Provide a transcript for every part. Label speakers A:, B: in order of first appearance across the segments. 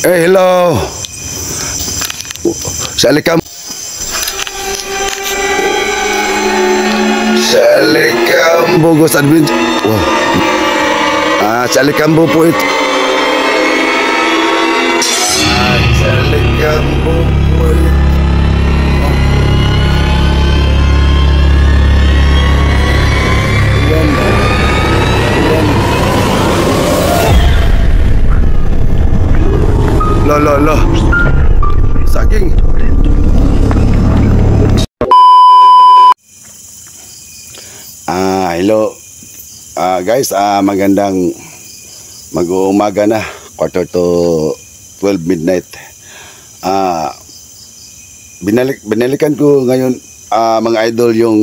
A: Hello. Assalamualaikum. Assalamualaikum Bogos Adventure. Wah. Assalamualaikum po ito. Assalamualaikum po ito. Loh. Saging. Hello. Guys, magandang mag-uumaga na. 11:45 midnight. Binalikan ko ngayon mga idol yung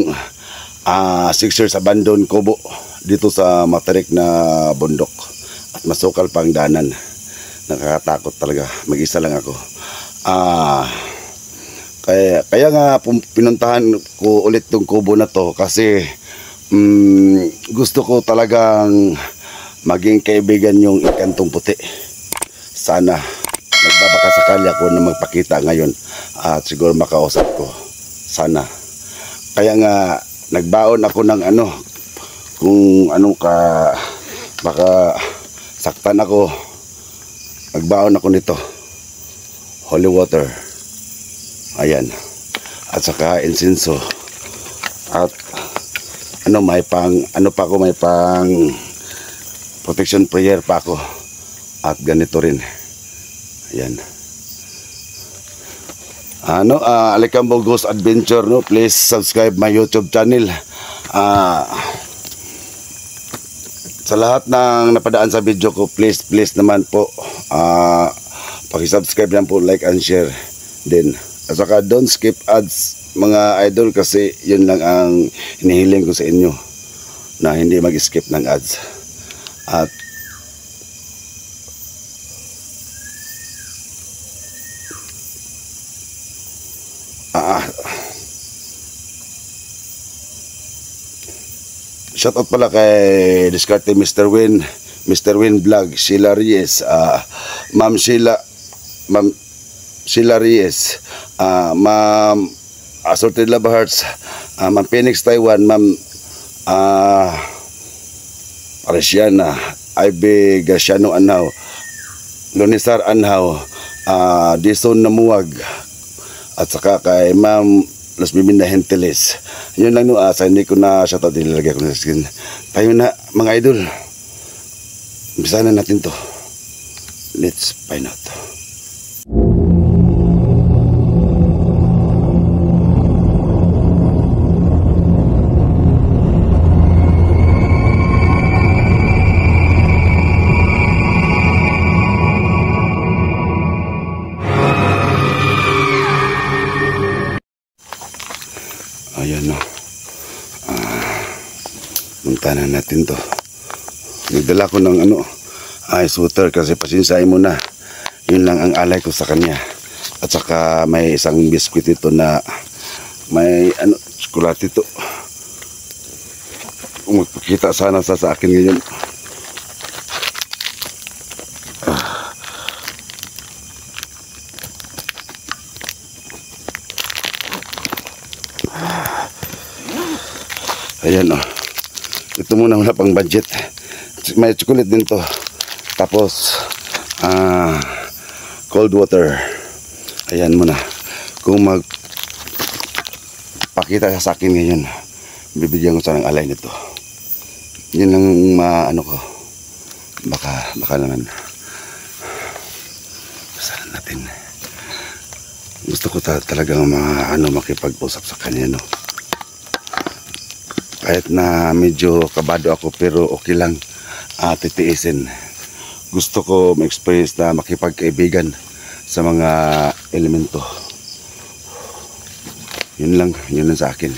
A: Sixers abandon Kubo dito sa matarik na bundok at masukal pang danan. Nakakatakot talaga, mag-isa lang ako. Kaya nga pinuntahan ko ulit tong kubo na to kasi gusto ko talagang maging kaibigan yung Ikantong Puti. Sana nagbabakasakali ako na magpakita ngayon at siguro makausap ko. Sana. Kaya nga nagbaon ako ng kung anong baka saktan ako. Nagbaon ako nito. Holy water. Ayan. At saka insenso. At may pang protection prayer pa ako. At ganito rin. Ayan. Alikam Bogos Adventure, no? Please subscribe my YouTube channel. Sa lahat ng napadaan sa video ko, please naman po paki-subscribe lang po, like and share din. At saka don't skip ads mga idol kasi yun lang ang hinihiling ko sa inyo, na hindi mag-skip ng ads. At shoutout pala kay Discarte Mr. Win Vlog, Sheila Reyes, Ma'am Sheila Reyes, Ma'am Assorted Love Hearts, Ma'am Phoenix Taiwan, Ma'am Parisiana, Ivy Gasiano Anhaw, Lonisar Anhaw, Dison Namuwag, at saka kay Ma'am Los Biminda Henteles. Yun lang sa hindi ko na shoutout, nilagay ko na sa skin. Tayo na mga idol. Umpisa na natin to. Let's find out. Ayan na. Puntahan natin to. Nagdala ko ng ice water kasi pasensyahin mo na. Yun lang ang alay ko sa kanya. At saka may isang biskwit ito na may tsokolate ito. Kung magpakita sana sa akin ngayon. Ayan ito muna wala pang budget. May chocolate din to. Tapos cold water. Ayan muna. Kung magpakita sa akin ngayon, bibigyan ko siya ng alay nito. Yan lang ko. Baka naman. Basahan natin. Gusto ko talagang makipag-usap sa kanya, no. Kahit na medyo kabado ako, pero okay lang titiisin. Gusto ko ma-experience na makipagkaibigan sa mga elemento. Yun lang sa akin.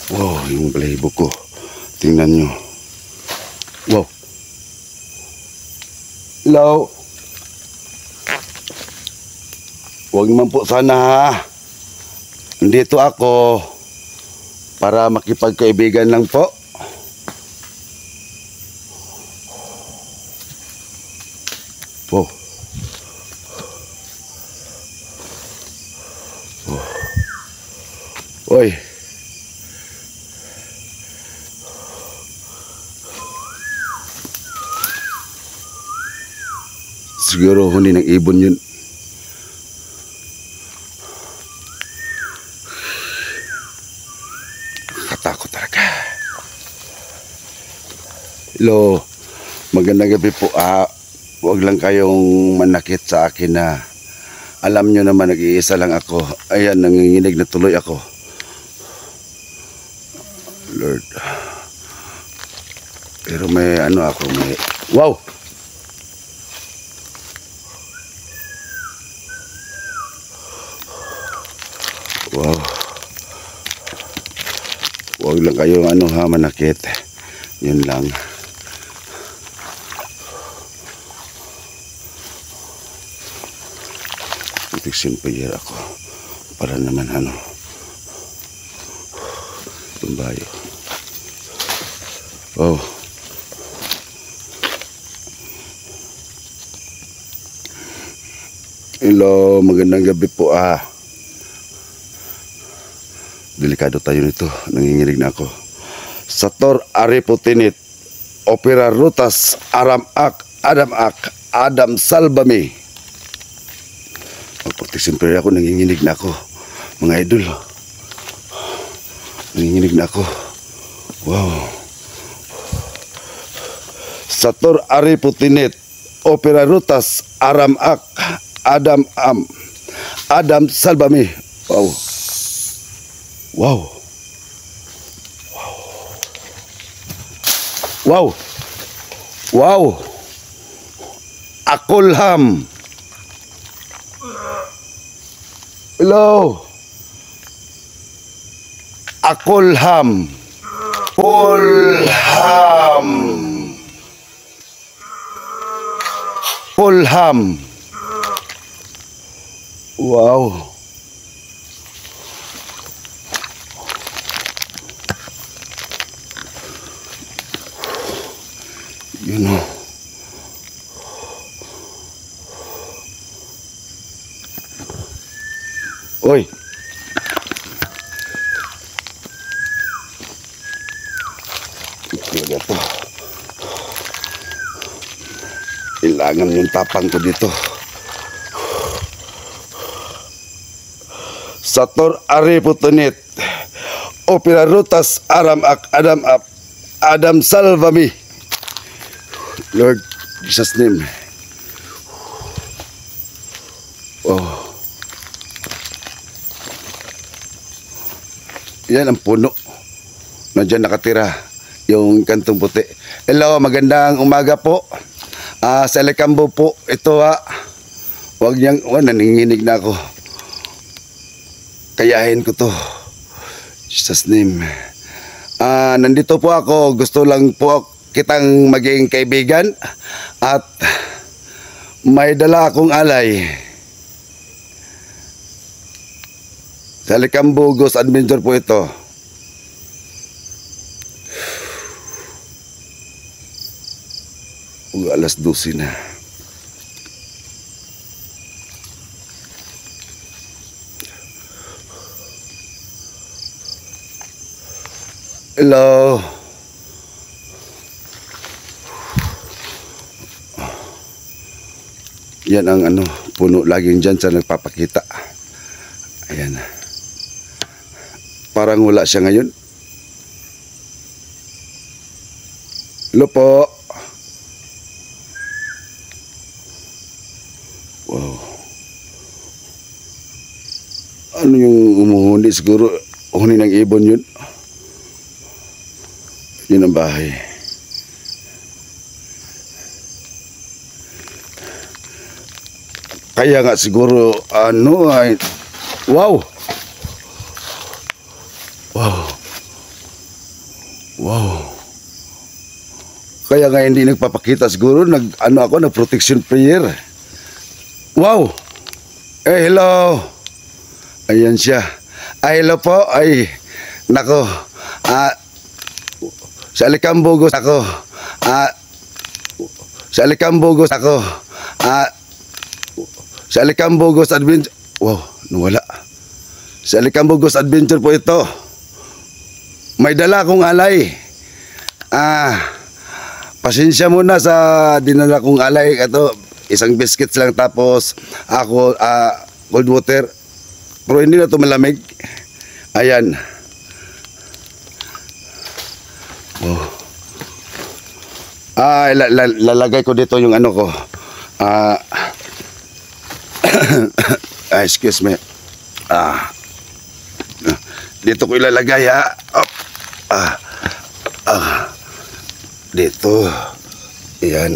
A: Wow, yung balahibo ko. Tingnan nyo. Wow. Hello. Huwag naman po sana ha. Dito ako para makipagkaibigan. kaibigan lang po. Wow. Oy. Siguro huni ng ibon yun. Katakot talaga. Hello. Magandang gabi po. Huwag lang kayong manakit sa akin na alam nyo naman nag-iisa lang ako. Ayan, nanginginig na tuloy ako. Lord. Pero may ano ako, may... Wow! Wow. Huwag lang kayong ano ha, manakit. Yun lang. Protection prayer ako. Para naman ano. Tumbayo. Oh. Hello, magandang gabi po Delikado tayo nito. Nanginginig na ako. Sator Ariputinit, Opera Rutas, Adam Salvami. Magprotection prayer ako, nanginginig na ako. Mga idol. Nanginginig na ako. Wow. Sator Ariputinit, Opera Rutas, Adam Salvami. Wow. Wow. Wow. Wow. Akulham. Hello. Akulham. Pulham. Pulham. Wow. You know. Oy. Ito po. Ilangan yung tapang ko dito. Sator Ariputinit, Opera Rutas, Adam Salvami. Lord Jesus' name. Oh. Yan ang puno na dyan nakatira, yung kantong puti. Hello, magandang umaga po. Sa Alicambo po, ito Huwag niyang, nanginginig na ako. Kayahin ko to. Jesus' name. Nandito po ako, gusto lang po kitang maging kaibigan at may dala akong alay. Sa Alicambo Ghost Adventure po ito. Alas 12 na. Hello. Yan ang puno laging dyan sa nagpapakita. Ayan. Parang wala siya ngayon. Hello po. Wow. Ano yung umuhuni? Siguro huni ng ibon yun. Yun ang bahay. Kaya nga siguro ay wow. Wow. Wow. Kaya nga hindi nagpapakita siguro ako na protection prayer. Wow. Hello. Ayan siya. Hello po. Ay nako. Sa Alicambo gusto ako. Sa Alicambo gusto ako. Ah, sa Alicambo Ghost Adventure. Wow, nawala. Sa Alicambo Ghost Adventure po ito. May dala akong alay. Pasensya muna sa dinala kong alay. Ito, isang biscuits lang tapos ako, cold water. Pero hindi na ito malamig. Ayan. Oh. Lalagay ko dito yung ano ko. Excuse me. Dito ko ilalagay ha. Dito. Ayan.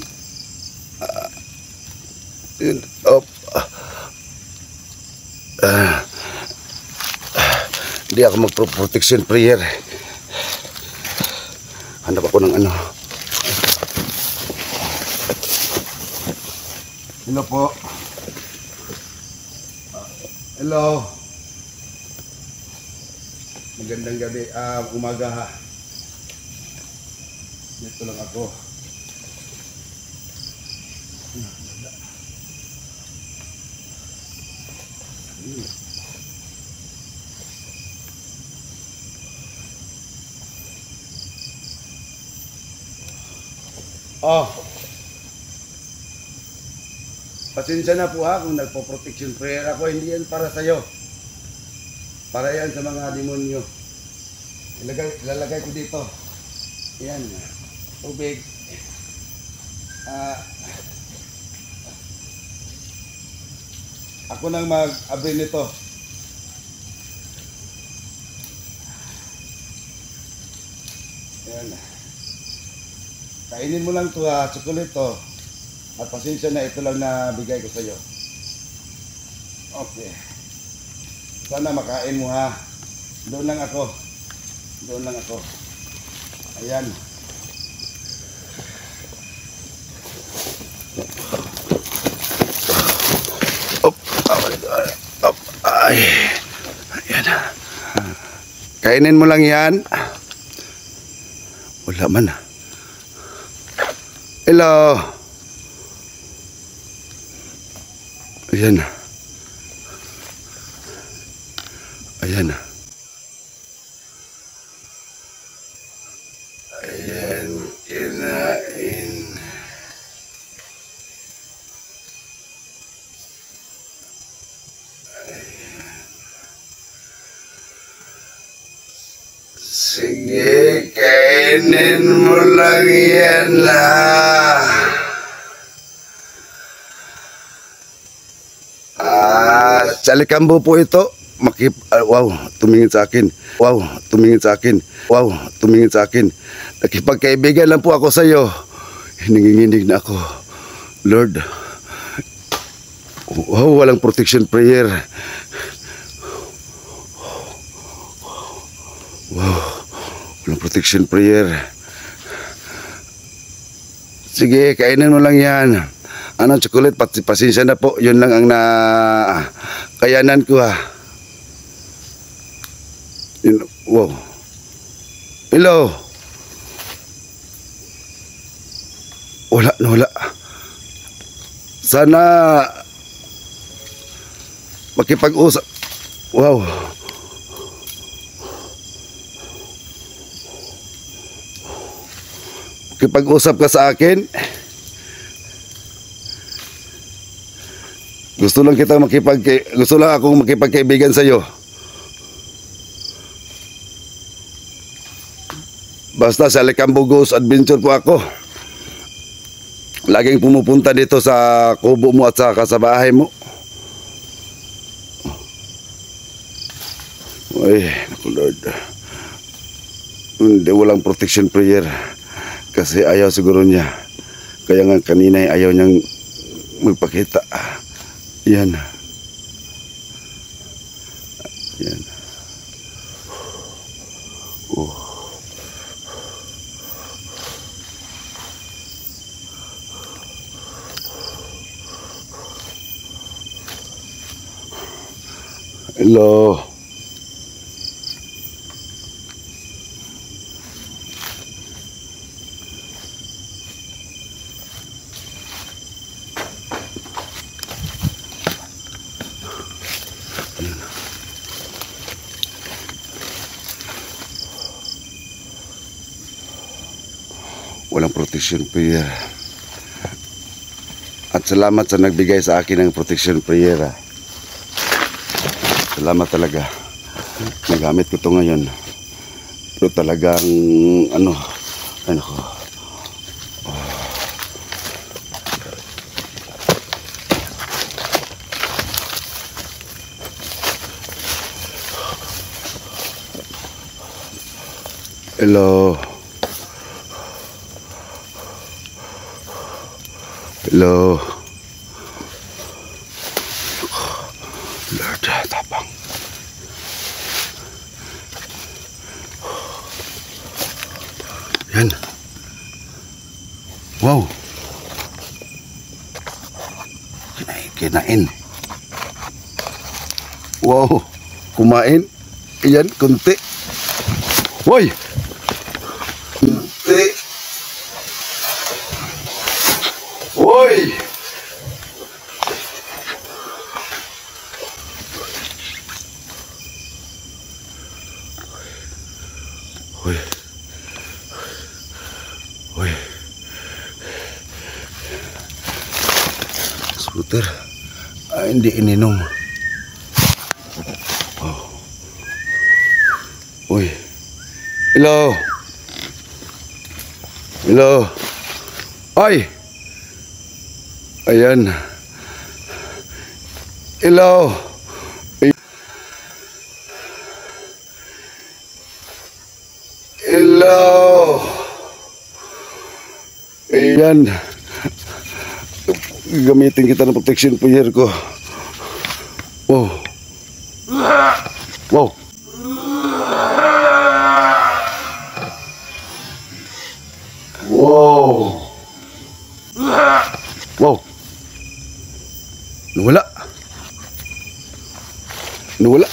A: Hindi ako magprotection prayer. Hanap ako ng ano. Hello po. Hello. Magandang gabi. Umaga ha. Dito lang ako. Pasensya na po ha kung nagpo-protection prayer ako. Hindi yan para sa'yo. Para yan sa mga demonyo. Ilalagay ko dito. Yan. Tubig. Ako nang mag-abri nito. Yan. Kainin mo lang ito ha. Chocolate to. At pasensya na, ito lang na bigay ko sa iyo. Okay. Sana makain mo ha. Doon lang ako. Doon lang ako. Ayan. Ay. Ayan. Kainin mo lang yan. Wala man. Hello. Ayan. Ayan. Ayan. Kinain. Sige, kainin mo lang yan lah. Sa Alicambo po ito. Wow, tumingin sa akin. Wow, tumingin sa akin. Wow, tumingin sa akin. Nakipagkaibigan lang po ako sa iyo. Nanginginig na ako. Lord. Wow, walang protection prayer. Wow, walang protection prayer. Sige, kainin mo lang yan. Anong chocolate? Pasensya na po. Yun lang ang kayanan ko ha. Wow. Hello. Wala. Sana makipag-usap. Wow. Makipag-usap ka sa akin. Gusto lang akong makipagkaibigan sa iyo. Basta sa Alicambo Ghost Adventure po ako. Laging pumupunta dito sa kubo mo at saka sa bahay mo. Ay, naku Lord. Hindi, walang protection prayer. Kasi ayaw siguro niya. Kaya nga kanina ayaw niyang magpakita. Yan. Yan. Hello. walang protection prayer. At salamat sa nagbigay sa akin ng protection prayer. Salamat talaga. Nagamit ko to ngayon. Pero talagang ano ko. Hello. Hello. Lord, tapang. Yan. Wow. Kinain. Wow. Kumain. Yan, kunti. Woy! Kunti. Woy! Woy. Woy. Scooter. Hindi ininom. Oh. Woy. Hello. Hello. Ay. Ayan. Hello. Hello. Ayan. Gamitin kita ng protection prayer ko. Wow. Wow. Wow. Wow. Nawala. Nawala.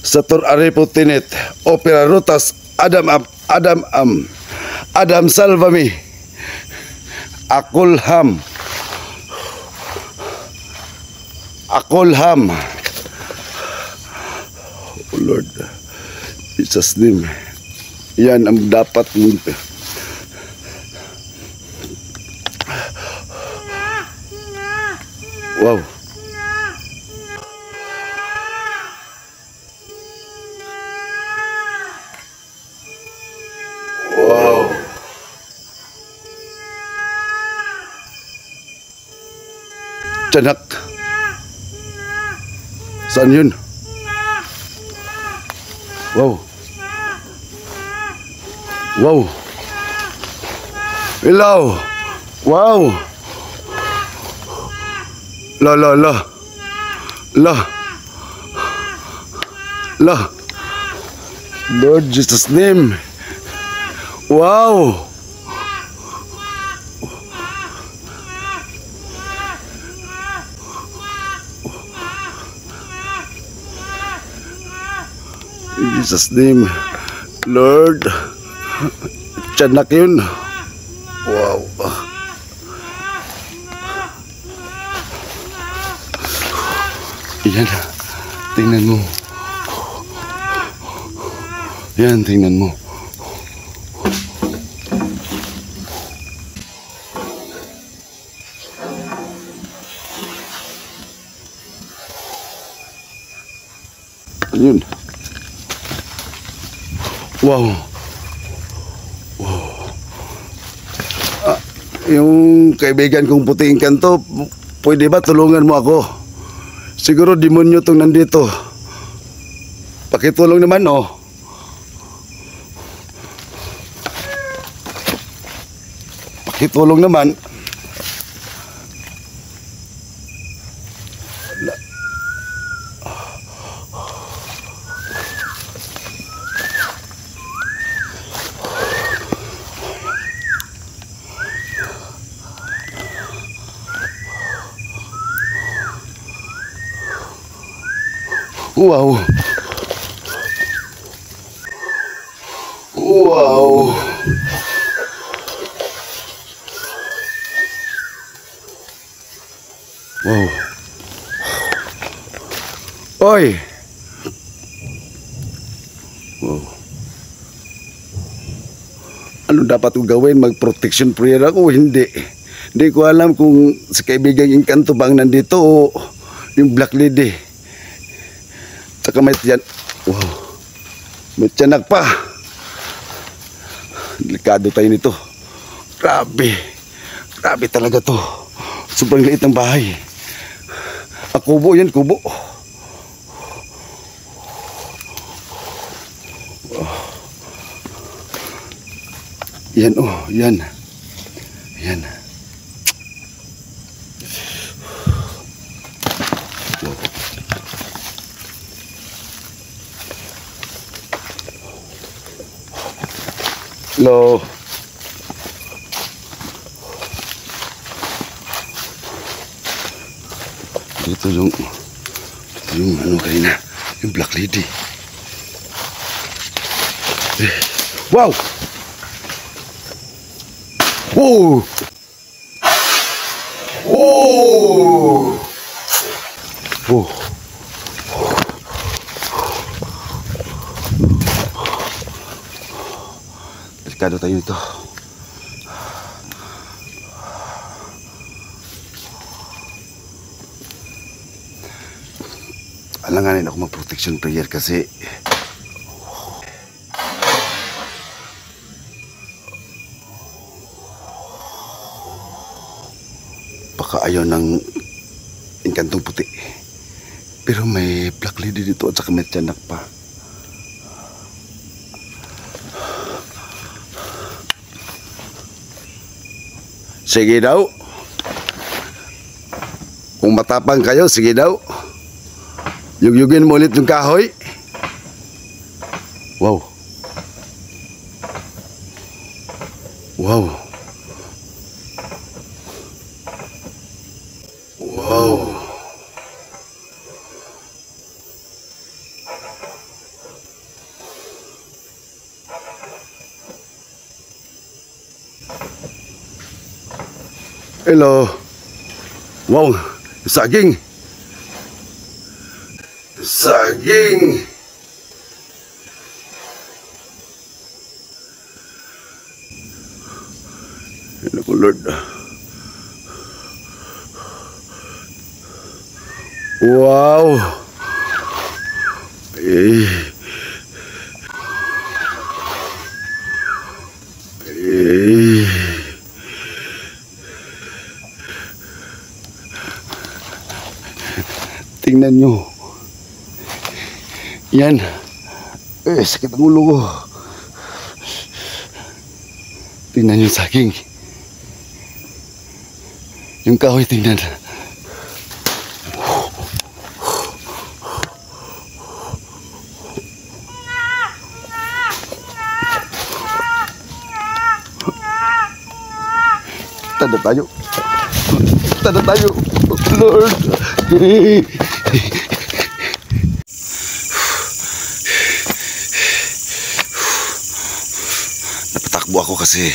A: Satur Arepo Tinet, Opera Rotas, Adam Salvami, Akulham. Oh Lord, Jesus name. Yan ang dapat mo. Wow. Wow. Tiyanak. Saan yun? Wow. Wow. Hello. Wow. La. Lord Jesus name. Wow. In Jesus name. Lord. Tiyanak yun. Wow. Yan. Tingnan mo. Yan, tingnan mo. Yun. Wow. Wow. Yung kaibigan kong puting kanto, pwede ba tulungan mo ako? Siguro demonyo tong nandito. Pakitulong naman, oh. Pakitulong naman. Wow. Wow. Wow. Oi. Wow. Ano dapat ko gawin? Mag-protection prayer ako? Hindi. Hindi ko alam kung si kaibigang Engkanto bang nandito o yung Black Lady. Tsaka may tiyan. Wow. May tiyanak pa. Delikado tayo nito. Grabe. Grabe talaga to. Sobrang liit ng bahay. Kubo yan, kubo. Yan yan. Yan. Wow. Hello. Ito yung ano kanina, yung Black Lady. Wow! Wow! Oh! Oh! Delikado tayo ito. Alanganin ako mag-protection prayer kasi baka ayaw ng Engkantong puti. Pero may Black Lady dito at saka may tiyanak pa. Sige daw. Kung matapang kayo, sige daw. Yugyugin mo ulit yung kahoy. Wow. Wow. Wow. Hello. Wow, saging. Saging. Ano ko, Lord. Wow. Eh. Eh. Tingnan nyo. Yan. Sakit ang ulo ko. Tingnan nyo saging. Yung kahoy, tingnan. Tanda tayo. Tanda tayo. Lord. Napatakbo ako kasi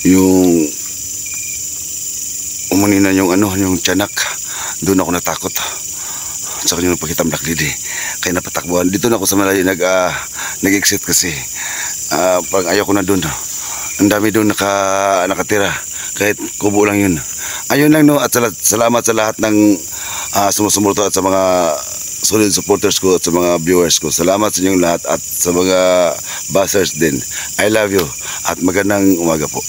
A: yung umunina yung yung tiyanak, doon ako natakot sa kanyang pagkita Black Lady, kaya napatakbuhan. Dito na ako sa malayo nag-exit kasi parang ayaw ko na doon. Ang dami doon nakatira, kahit kubo lang yun. Ayun lang, no, at salamat sa lahat ng sumusuporta at sa mga solid supporters ko at sa mga viewers ko. Salamat sa inyong lahat at sa mga buzzers din. I love you at magandang umaga po.